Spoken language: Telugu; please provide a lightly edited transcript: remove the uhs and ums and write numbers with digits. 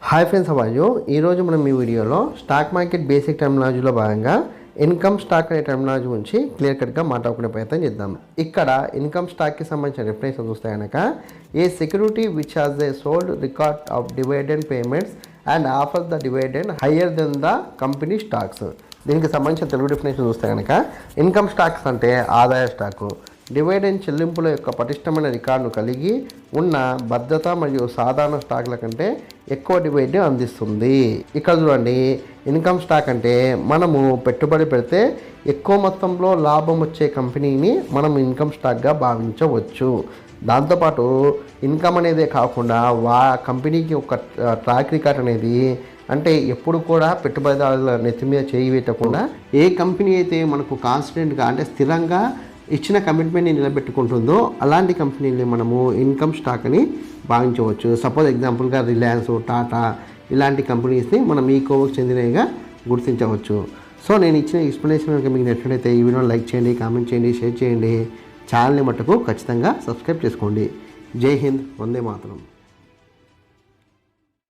హాయ్ ఫ్రెండ్స్, అవ్వచ్చు ఈరోజు మనం ఈ వీడియోలో స్టాక్ మార్కెట్ బేసిక్ టెర్మినాలజీలో భాగంగా ఇన్కమ్ స్టాక్ అనే టెర్మినాలజీ గురించి క్లియర్ కట్గా మాట్లాడుకునే ప్రయత్నం చేద్దాం. ఇక్కడ ఇన్కమ్ స్టాక్కి సంబంధించిన డెఫినేషన్ చూస్తే కనుక a security which has a solid record of dividend payments and offer the dividend higher than the company stocks. దీనికి సంబంధించిన తెలుగు డెఫినేషన్ చూస్తే కనుక ఇన్కమ్ స్టాక్స్ అంటే ఆదాయ స్టాకు, డివిడెండ్ చెల్లింపుల యొక్క పటిష్టమైన రికార్డును కలిగి ఉన్న భద్రత మరియు సాధారణ స్టాక్ల కంటే ఎక్కువ డివిడెండ్ అందిస్తుంది. ఇక్కడ చూడండి, ఇన్కమ్ స్టాక్ అంటే మనము పెట్టుబడి పెడితే ఎక్కువ మొత్తంలో లాభం వచ్చే కంపెనీని మనం ఇన్కమ్ స్టాక్గా భావించవచ్చు. దాంతోపాటు ఇన్కమ్ అనేదే కాకుండా కంపెనీకి ఒక ట్రాక్ రికార్డ్ అనేది, అంటే ఎప్పుడు కూడా పెట్టుబడిదారుల నెత్తి మీద చేయి పెట్టకుండా ఏ కంపెనీ అయితే మనకు కాన్స్టెంట్గా అంటే స్థిరంగా ఇచ్చిన కమిట్మెంట్ని నిలబెట్టుకుంటుందో అలాంటి కంపెనీని మనము ఇన్కమ్ స్టాక్ అని భావించవచ్చు. సపోజ్ ఎగ్జాంపుల్గా రిలయన్స్, టాటా ఇలాంటి కంపెనీస్ని మనం ఈ కోవకు చెందినవిగా గుర్తించవచ్చు. సో నేను ఇచ్చిన ఎక్స్ప్లెనేషన్ కనుక మీకు నచ్చినట్లయితే ఈ వీడియోని లైక్ చేయండి, కామెంట్ చేయండి, షేర్ చేయండి. ఛానల్ని మట్టుకు ఖచ్చితంగా సబ్స్క్రైబ్ చేసుకోండి. జై హింద్, వందే మాతరం.